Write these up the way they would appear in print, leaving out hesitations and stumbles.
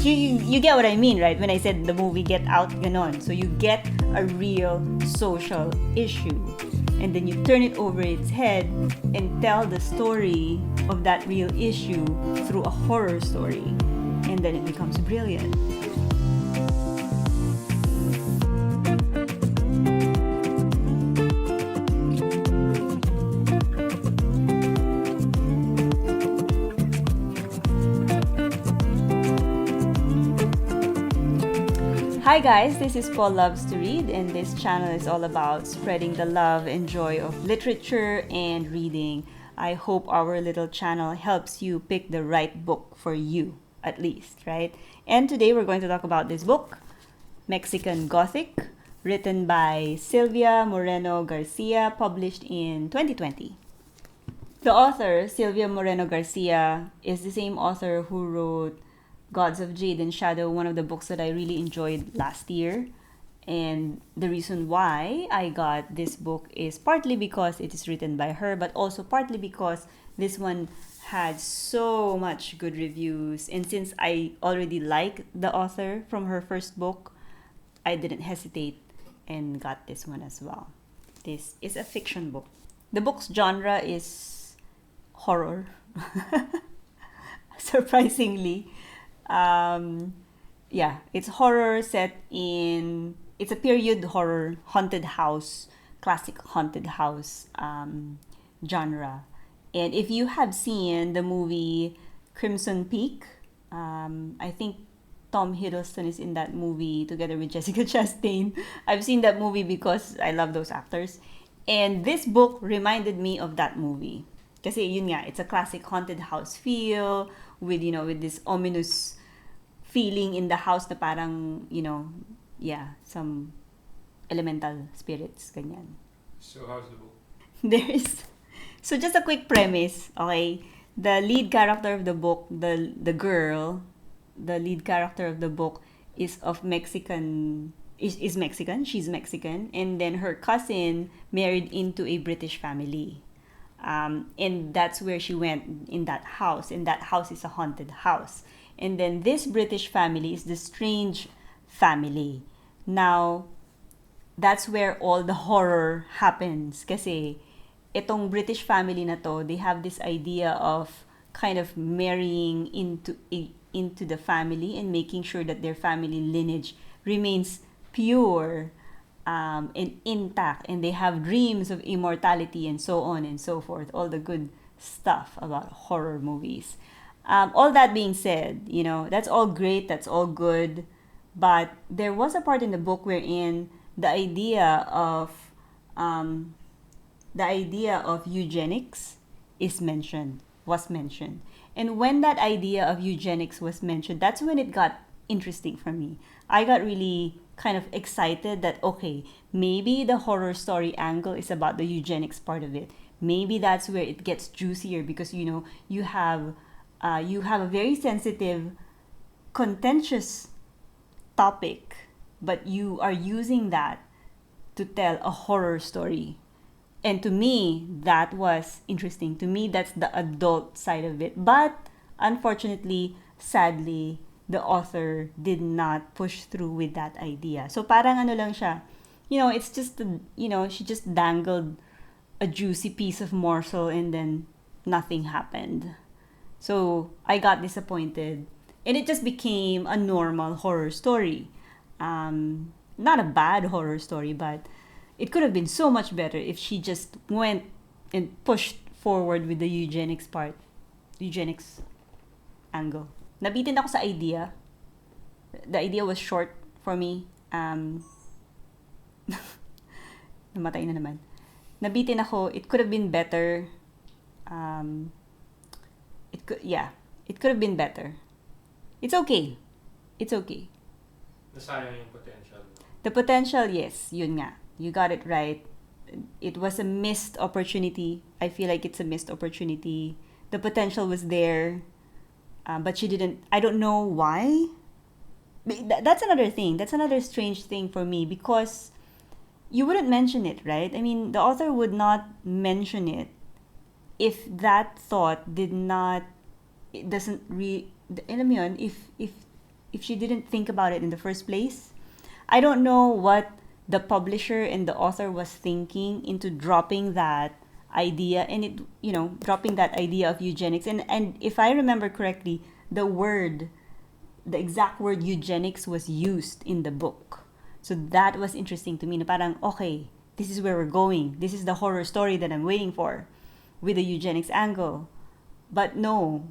You get what I mean, right? When I said the movie Get Out, ganon. So you get a real social issue, and then you turn it over its head and tell the story of that real issue through a horror story, and then it becomes brilliant. Hi guys, this is Paul Loves to Read, and this channel is all about spreading the love and joy of literature and reading. I hope our little channel helps you pick the right book for you, at least, right? And today we're going to talk about this book, Mexican Gothic, written by Silvia Moreno-Garcia, published in 2020. The author, Silvia Moreno-Garcia, is the same author who wrote Gods of Jade and Shadow, one of the books that I really enjoyed last year. And the reason why I got this book is partly because it is written by her, but also partly because this one had so much good reviews. And since I already like the author from her first book, I didn't hesitate and got this one as well. This is a fiction book. The book's genre is horror, surprisingly. It's horror set in, it's a period horror, haunted house, classic haunted house genre. And if you have seen the movie Crimson Peak, I think Tom Hiddleston is in that movie together with Jessica Chastain. I've seen that movie because I love those actors. And this book reminded me of that movie. Kasi yun nga, it's a classic haunted house feel with, with this ominous feeling in the house na parang, some elemental spirits, ganyan. So how's the book? So just a quick premise, okay? The lead character of the book, the girl, the lead character of the book is Mexican, she's Mexican, and then her cousin married into a British family. And that's where she went, in that house, and that house is a haunted house. And then this British family is the strange family. Now, that's where all the horror happens. Kasi itong British family na to, they have this idea of kind of marrying into the family and making sure that their family lineage remains pure and intact. And they have dreams of immortality and so on and so forth. All the good stuff about horror movies. All that being said, that's all great, that's all good, but there was a part in the book wherein the idea of eugenics was mentioned. And when that idea of eugenics was mentioned, that's when it got interesting for me. I got really kind of excited that, okay, maybe the horror story angle is about the eugenics part of it. Maybe that's where it gets juicier because, you have a very sensitive, contentious topic, but you are using that to tell a horror story. And to me, that was interesting. To me, that's the adult side of it. But unfortunately, sadly, the author did not push through with that idea. So parang ano lang siya, it's just, she just dangled a juicy piece of morsel and then nothing happened. So I got disappointed, and it just became a normal horror story. Not a bad horror story, but it could have been so much better if she just went and pushed forward with the eugenics angle. Nabitin ako sa idea. The idea was short for me. Namatay na naman. Nabitin ako. It could have been better. It could have been better. It's okay. Nasayang yung potential. The potential, yes, yun nga. You got it right. It was a missed opportunity. I feel like it's a missed opportunity. The potential was there, but she didn't. I don't know why. That's another thing. That's another strange thing for me because you wouldn't mention it, right? I mean, the author would not mention it if that thought did not, it doesn't alam mo yun, if if she didn't think about it in the first place. I don't know what the publisher and the author was thinking into dropping that idea, and it, dropping that idea of eugenics. And if I remember correctly, the exact word eugenics was used in the book. So that was interesting to me. Na parang, okay, this is where we're going. This is the horror story that I'm waiting for with the eugenics angle. But no.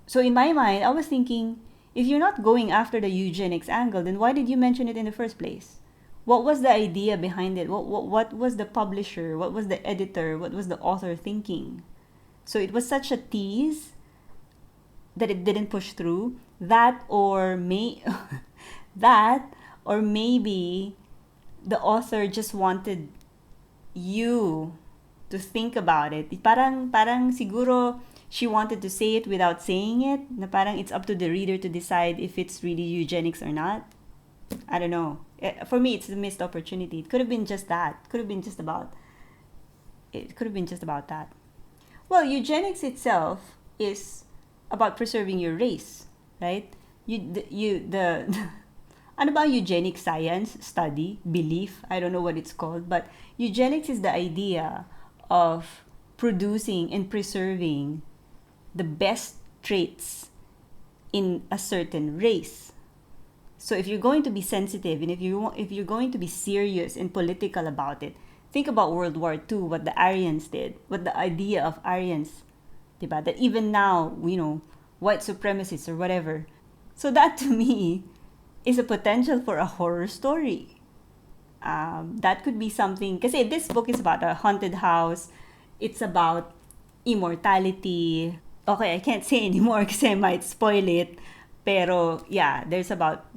So in my mind, I was thinking, if you're not going after the eugenics angle, then why did you mention it in the first place? What was the idea behind it? What was the publisher? What was the editor? What was the author thinking? So it was such a tease that it didn't push through. That or maybe the author just wanted you to think about it. Parang siguro she wanted to say it without saying it. Na parang it's up to the reader to decide if it's really eugenics or not. I don't know. For me, it's a missed opportunity. It could have been just that. It could have been just about that. Well, eugenics itself is about preserving your race, right? Ano ba eugenic science, study, belief? I don't know what it's called, but eugenics is the idea of producing and preserving the best traits in a certain race. So if you're going to be sensitive, and if you're going to be serious and political about it, think about World War II, what the Aryans did, what the idea of Aryans, diba? That even now, white supremacists or whatever. So that to me is a potential for a horror story. That could be something, kasi this book is about a haunted house. It's about immortality. Okay, I can't say anymore because I might spoil it. Pero yeah,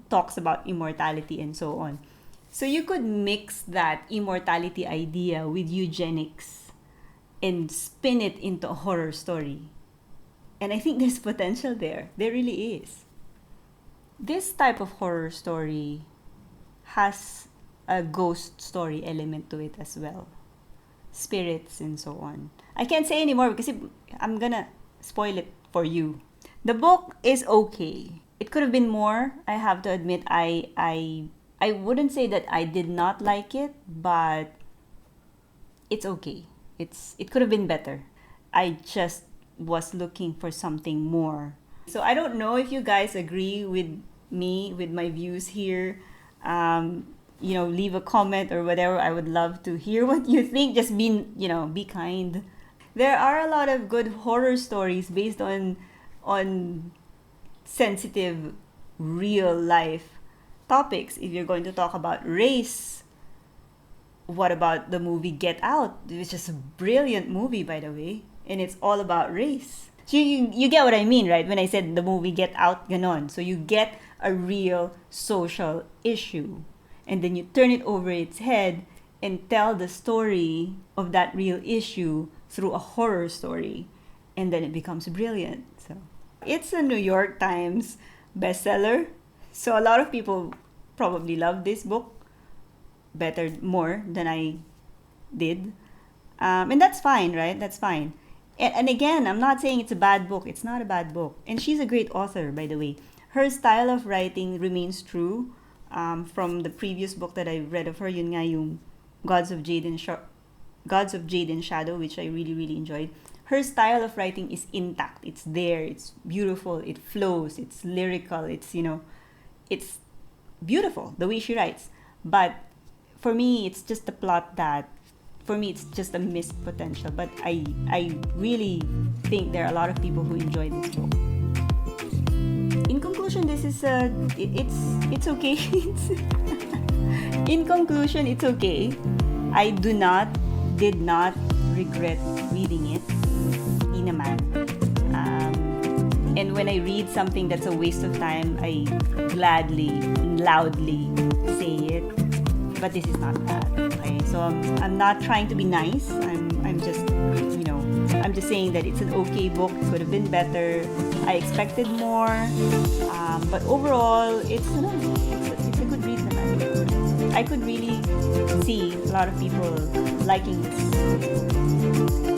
talks about immortality and so on. So you could mix that immortality idea with eugenics and spin it into a horror story. And I think there's potential there. There really is. This type of horror story has a ghost story element to it as well. Spirits and so on. I can't say anymore because I'm gonna spoil it for you. The book is okay. It could have been more. I have to admit, I wouldn't say that I did not like it, but it's okay. It could have been better. I just was looking for something more. So I don't know if you guys agree with me, with my views here. Leave a comment or whatever. I would love to hear what you think. Just be kind. There are a lot of good horror stories based on sensitive, real life topics. If you're going to talk about race, what about the movie Get Out? Which is a brilliant movie, by the way, and it's all about race. So you get what I mean, right? When I said the movie Get Out, ganon. So you get a real social issue, and then you turn it over its head and tell the story of that real issue through a horror story, and then it becomes brilliant. So it's a New York Times bestseller. So a lot of people probably love this book more than I did. And that's fine, right? That's fine. And again, I'm not saying it's a bad book. It's not a bad book. And she's a great author, by the way. Her style of writing remains true from the previous book that I read of her, yun nga yung Gods of Jade and Shadow, which I really, really enjoyed. Her style of writing is intact. It's there. It's beautiful. It flows. It's lyrical. It's beautiful the way she writes. But for me, it's just a plot that, for me, it's just a missed potential. But I really think there are a lot of people who enjoy this book. In conclusion, this is it's okay. In conclusion, it's okay. I did not regret reading it. Di naman. And when I read something that's a waste of time, I gladly, loudly say it. But this is not that. Okay, so I'm not trying to be nice. I'm just saying that it's an okay book. It could have been better. I expected more, but overall, it's a good read naman. I could really see a lot of people liking this.